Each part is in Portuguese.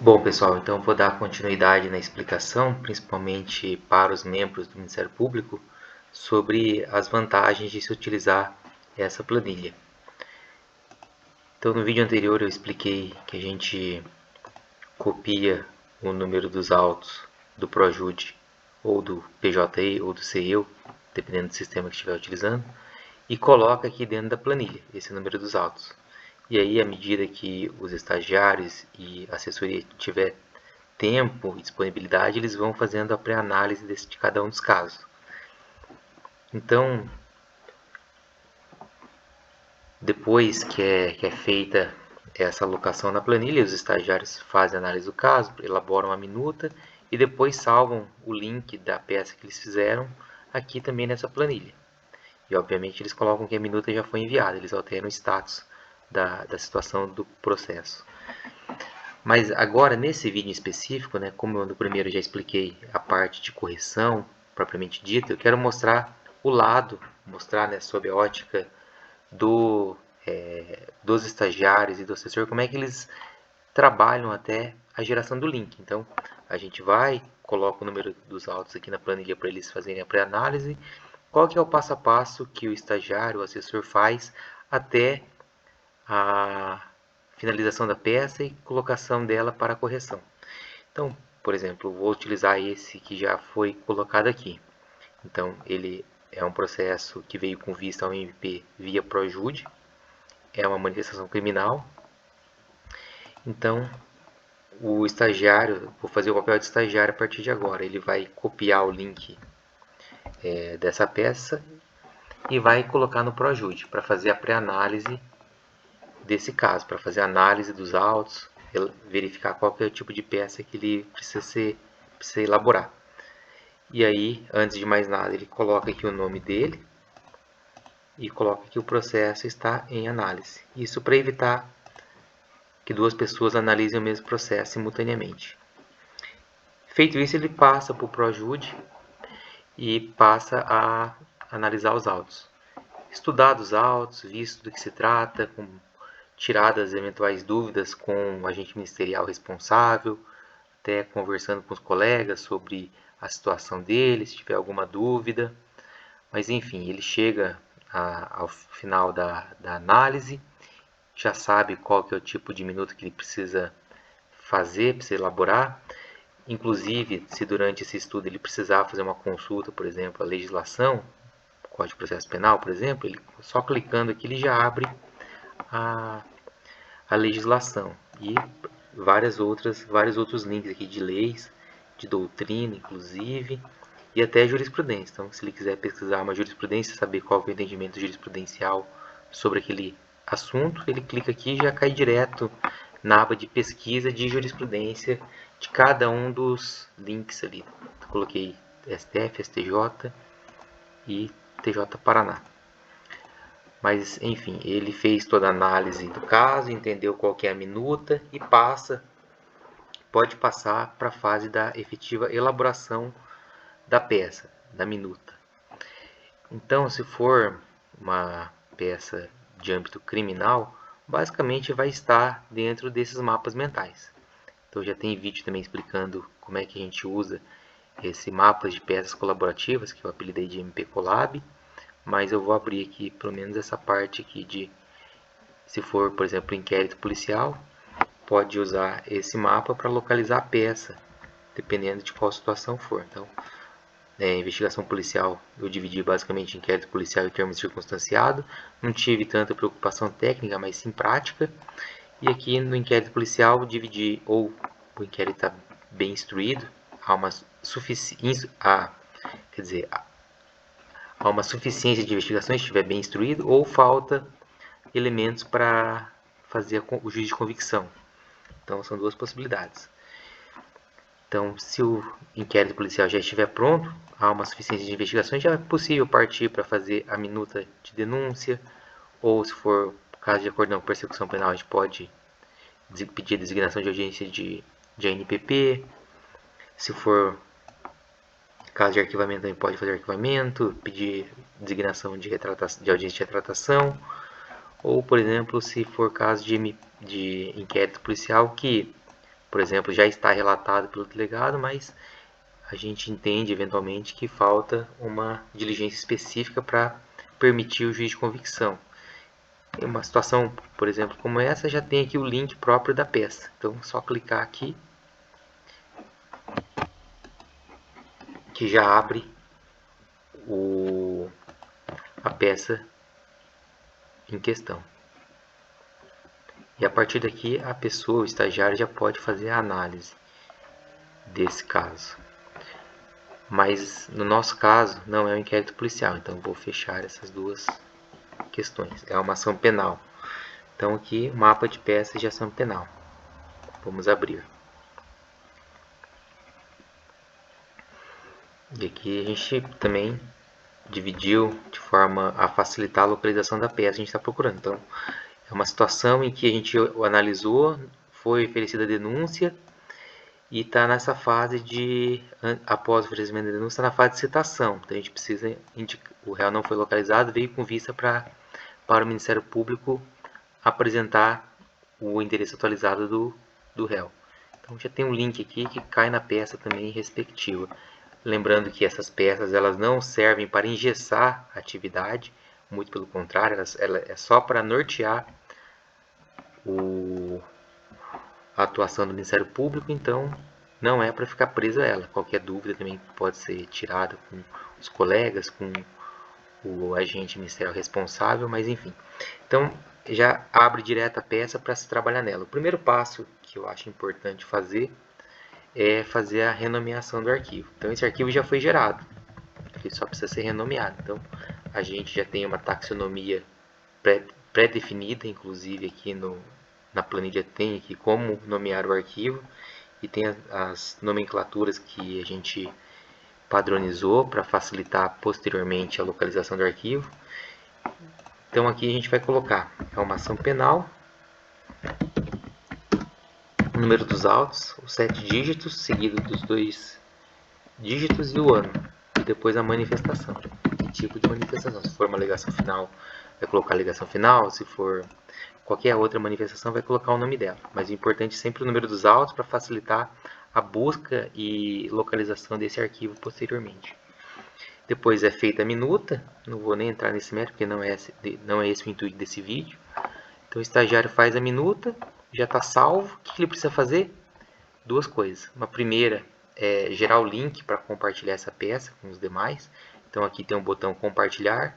Bom, pessoal, então vou dar continuidade na explicação, principalmente para os membros do Ministério Público, sobre as vantagens de se utilizar essa planilha. Então, no vídeo anterior eu expliquei que a gente copia o número dos autos do Projude, ou do PJE, ou do CEU, dependendo do sistema que estiver utilizando, e coloca aqui dentro da planilha, esse número dos autos. E aí, à medida que os estagiários e a assessoria tiver tempo e disponibilidade, eles vão fazendo a pré-análise de cada um dos casos. Então, depois que é feita essa alocação na planilha, os estagiários fazem a análise do caso, elaboram a minuta e depois salvam o link da peça que eles fizeram aqui também nessa planilha. E obviamente eles colocam que a minuta já foi enviada, eles alteram o status da situação do processo. Mas agora, nesse vídeo em específico, né, como eu no primeiro já expliquei a parte de correção propriamente dita, eu quero mostrar o lado, mostrar, né, sob a ótica dos estagiários e do assessor, como é que eles trabalham até a geração do link. Então, a gente vai, coloca o número dos autos aqui na planilha para eles fazerem a pré-análise. Qual que é o passo a passo que o estagiário, o assessor faz até a finalização da peça e colocação dela para a correção. Então, por exemplo, vou utilizar esse que já foi colocado aqui. Então, ele é um processo que veio com vista ao MP via Projude, é uma manifestação criminal. Então, o estagiário, vou fazer o papel de estagiário a partir de agora, ele vai copiar o link dessa peça e vai colocar no Projude para fazer a pré-análise desse caso, para fazer a análise dos autos, verificar qual que é o tipo de peça que ele precisa elaborar. E aí, antes de mais nada, ele coloca aqui o nome dele e coloca que o processo está em análise. Isso para evitar que duas pessoas analisem o mesmo processo simultaneamente. Feito isso, ele passa para o Projude e passa a analisar os autos. Estudados os autos, visto do que se trata, com tiradas eventuais dúvidas com o agente ministerial responsável, até conversando com os colegas sobre a situação dele, se tiver alguma dúvida. Mas enfim, ele chega ao final da análise, já sabe qual que é o tipo de minuto que ele precisa fazer, precisa elaborar. Inclusive, se durante esse estudo ele precisar fazer uma consulta, por exemplo, a legislação, Código de Processo Penal, por exemplo, ele só clicando aqui ele já abre a, a legislação e vários outros links aqui de leis, de doutrina, inclusive, e até jurisprudência. Então, se ele quiser pesquisar uma jurisprudência, saber qual é o entendimento jurisprudencial sobre aquele assunto, ele clica aqui e já cai direto na aba de pesquisa de jurisprudência de cada um dos links ali. Coloquei STF, STJ e TJ Paraná. Mas, enfim, ele fez toda a análise do caso, entendeu qual que é a minuta e pode passar para a fase da efetiva elaboração da peça, da minuta. Então, se for uma peça de âmbito criminal, basicamente vai estar dentro desses mapas mentais. Então, já tem vídeo também explicando como é que a gente usa esse mapa de peças colaborativas, que eu apelidei de MP Colab, mas eu vou abrir aqui pelo menos essa parte aqui de, se for, por exemplo, inquérito policial, pode usar esse mapa para localizar a peça, dependendo de qual situação for. Então, investigação policial eu dividi basicamente inquérito policial e termo circunstanciado, não tive tanta preocupação técnica, mas sim prática. E aqui no inquérito policial dividi ou o inquérito está bem instruído, há uma suficiência, há uma suficiência de investigações, se estiver bem instruído, ou falta elementos para fazer o juízo de convicção. Então, são duas possibilidades. Então, se o inquérito policial já estiver pronto, há uma suficiência de investigações, já é possível partir para fazer a minuta de denúncia, ou se for caso de acordão com persecução penal, a gente pode pedir a designação de audiência de ANPP. Se for caso de arquivamento, também pode fazer arquivamento, pedir designação de audiência de retratação, ou, por exemplo, se for caso de inquérito policial que por exemplo, já está relatado pelo delegado, mas a gente entende eventualmente que falta uma diligência específica para permitir o juiz de convicção. Em uma situação, por exemplo, como essa, já tem aqui o link próprio da peça. Então, é só clicar aqui que já abre a peça em questão. E a partir daqui, a pessoa, o estagiário, já pode fazer a análise desse caso. Mas no nosso caso, não é um inquérito policial, então vou fechar essas duas questões. É uma ação penal. Então aqui, mapa de peças de ação penal. Vamos abrir. E aqui a gente também dividiu de forma a facilitar a localização da peça que a gente está procurando. Então, é uma situação em que a gente analisou, foi oferecida a denúncia e está nessa fase de, após o oferecimento da denúncia, está na fase de citação. Então, a gente precisa indicar, o réu não foi localizado, veio com vista para o Ministério Público apresentar o endereço atualizado do réu. Então, já tem um link aqui que cai na peça também respectiva. Lembrando que essas peças elas não servem para engessar a atividade, muito pelo contrário, ela é só para nortear a atuação do Ministério Público, então não é para ficar preso a ela. Qualquer dúvida também pode ser tirada com os colegas, com o agente ministerial responsável, mas enfim. Então já abre direto a peça para se trabalhar nela. O primeiro passo que eu acho importante fazer é fazer a renomeação do arquivo. Então esse arquivo já foi gerado, ele só precisa ser renomeado. Então a gente já tem uma taxonomia pré-definida, inclusive aqui na planilha tem aqui como nomear o arquivo e tem as nomenclaturas que a gente padronizou para facilitar posteriormente a localização do arquivo. Então aqui a gente vai colocar é uma ação penal, o número dos autos, os 7 dígitos, seguido dos 2 dígitos e o ano. E depois a manifestação. Que tipo de manifestação? Se for uma alegação final, vai colocar a alegação final. Se for qualquer outra manifestação, vai colocar o nome dela. Mas o importante é sempre o número dos autos para facilitar a busca e localização desse arquivo posteriormente. Depois é feita a minuta. Não vou nem entrar nesse método, porque não é esse o intuito desse vídeo. Então o estagiário faz a minuta, já está salvo. O que ele precisa fazer? Duas coisas. Uma primeira é gerar o link para compartilhar essa peça com os demais. Então aqui tem um botão compartilhar.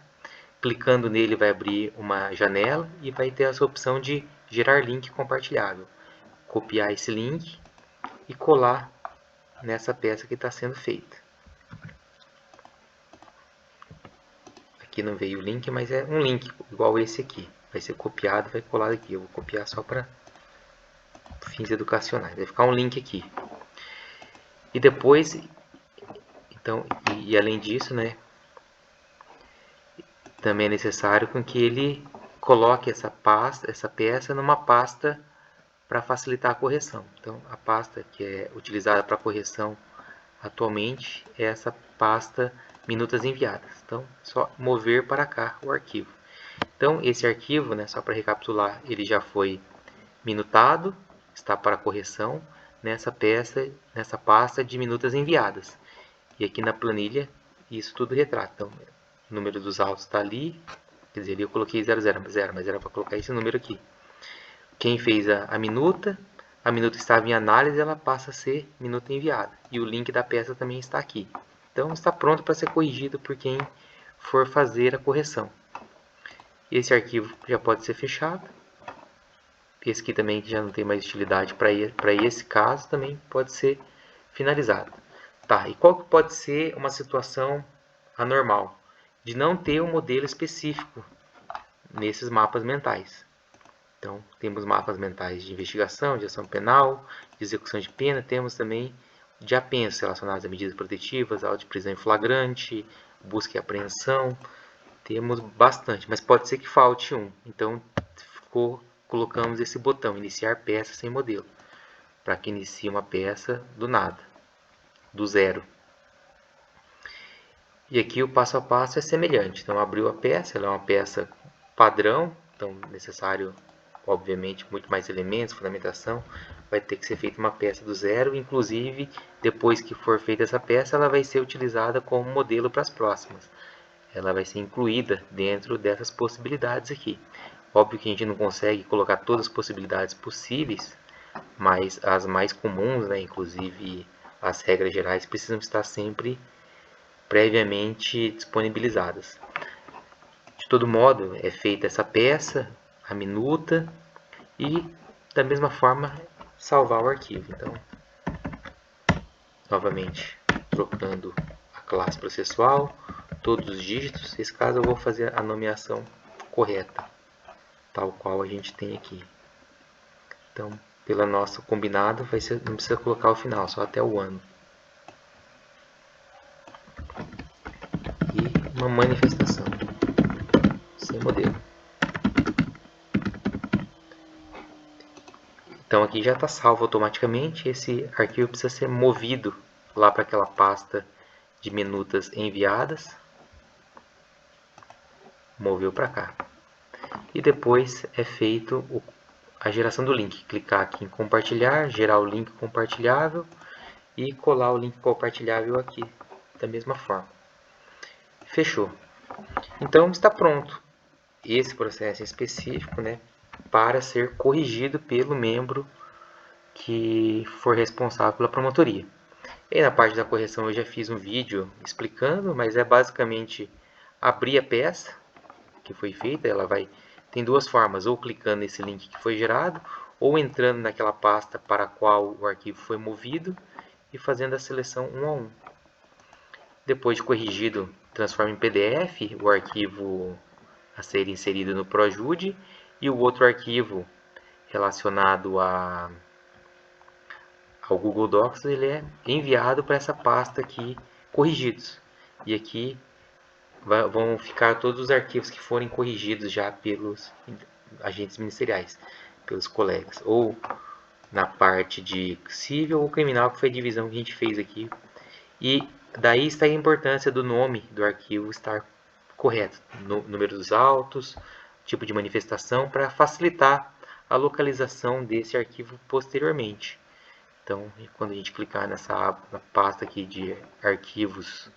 Clicando nele vai abrir uma janela e vai ter essa opção de gerar link compartilhável. Copiar esse link e colar nessa peça que está sendo feita. Aqui não veio o link, mas é um link igual esse aqui. Vai ser copiado, vai colar aqui. Eu vou copiar só para fins educacionais. Vai ficar um link aqui. E depois, então, e além disso, né, também é necessário com que ele coloque essa peça numa pasta para facilitar a correção. Então, a pasta que é utilizada para correção atualmente é essa pasta minutas enviadas. Então, só mover para cá o arquivo. Então, esse arquivo, né, só para recapitular, ele já foi minutado, está para correção nessa pasta de minutas enviadas. E aqui na planilha, isso tudo retrata. Então, o número dos autos está ali, quer dizer, ali eu coloquei 00, mas era para colocar esse número aqui. Quem fez a minuta estava em análise, ela passa a ser minuta enviada. E o link da peça também está aqui. Então está pronto para ser corrigido por quem for fazer a correção. Esse arquivo já pode ser fechado. Esse aqui também que já não tem mais utilidade para esse caso também pode ser finalizado. Tá, e qual que pode ser uma situação anormal? De não ter um modelo específico nesses mapas mentais. Então, temos mapas mentais de investigação, de ação penal, de execução de pena, temos também de apensos relacionados a medidas protetivas, auto de prisão em flagrante, busca e apreensão, temos bastante, mas pode ser que falte um. Então, colocamos esse botão, iniciar peça sem modelo, para que inicie uma peça do nada, do zero. E aqui o passo a passo é semelhante. Então, abriu a peça, ela é uma peça padrão, então necessário obviamente muito mais elementos, fundamentação, vai ter que ser feita uma peça do zero, inclusive depois que for feita essa peça, ela vai ser utilizada como modelo para as próximas. Ela vai ser incluída dentro dessas possibilidades aqui. Óbvio que a gente não consegue colocar todas as possibilidades possíveis, mas as mais comuns, né, inclusive as regras gerais, precisam estar sempre previamente disponibilizadas. De todo modo, é feita essa peça, a minuta, e da mesma forma salvar o arquivo. Então, novamente, trocando a classe processual, todos os dígitos, nesse caso eu vou fazer a nomeação correta, tal qual a gente tem aqui. Então, pela nossa combinado, não precisa colocar o final, só até o ano. E uma manifestação, sem modelo. Então aqui já está salvo automaticamente, esse arquivo precisa ser movido lá para aquela pasta de minutas enviadas. Moveu para cá. E depois é feito a geração do link. Clicar aqui em compartilhar, gerar o link compartilhável e colar o link compartilhável aqui da mesma forma. Fechou. Então está pronto esse processo específico, né, para ser corrigido pelo membro que for responsável pela promotoria. E na parte da correção eu já fiz um vídeo explicando, mas é basicamente abrir a peça que foi feita, tem duas formas, ou clicando nesse link que foi gerado, ou entrando naquela pasta para a qual o arquivo foi movido e fazendo a seleção um a um. Depois de corrigido, transforma em PDF o arquivo a ser inserido no ProJude e o outro arquivo relacionado ao Google Docs, ele é enviado para essa pasta aqui, corrigidos. E aqui vão ficar todos os arquivos que forem corrigidos já pelos agentes ministeriais, pelos colegas, ou na parte de civil ou criminal, que foi a divisão que a gente fez aqui. E daí está a importância do nome do arquivo estar correto, número dos autos, tipo de manifestação, para facilitar a localização desse arquivo posteriormente. Então, quando a gente clicar nessa na pasta aqui de arquivos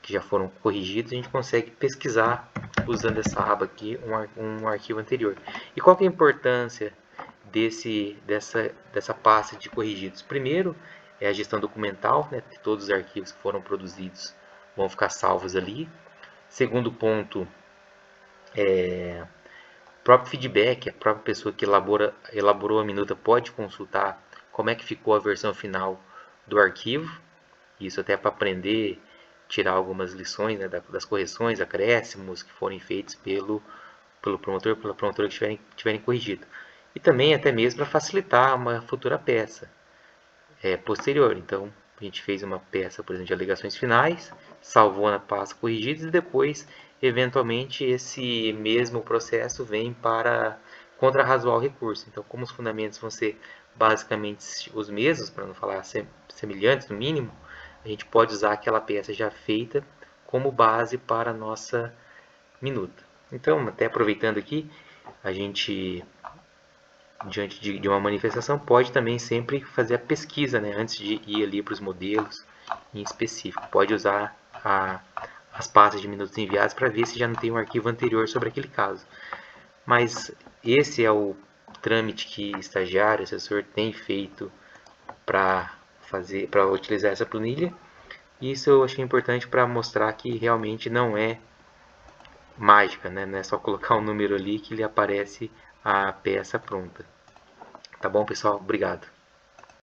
que já foram corrigidos, a gente consegue pesquisar usando essa aba aqui um arquivo anterior. E qual que é a importância dessa pasta de corrigidos? Primeiro, é a gestão documental, né? Todos os arquivos que foram produzidos vão ficar salvos ali. Segundo ponto, o próprio feedback, a própria pessoa que elaborou a minuta pode consultar como é que ficou a versão final do arquivo. Isso até para aprender, tirar algumas lições, né, das correções, acréscimos que forem feitos pelo promotor, pela promotora que tiverem corrigido. E também até mesmo para facilitar uma futura peça posterior. Então, a gente fez uma peça, por exemplo, de alegações finais, salvou na pasta corrigidos e depois, eventualmente, esse mesmo processo vem para contrarrazoar o recurso. Então, como os fundamentos vão ser basicamente os mesmos, para não falar semelhantes no mínimo, a gente pode usar aquela peça já feita como base para a nossa minuta. Então, até aproveitando aqui, a gente, diante de uma manifestação, pode também sempre fazer a pesquisa, né, antes de ir ali para os modelos em específico. Pode usar as pastas de minutos enviados para ver se já não tem um arquivo anterior sobre aquele caso. Mas esse é o trâmite que estagiário, assessor tem feito para utilizar essa planilha. Isso eu achei importante para mostrar que realmente não é mágica, né? Não é só colocar um número ali que lhe aparece a peça pronta. Tá bom, pessoal? Obrigado.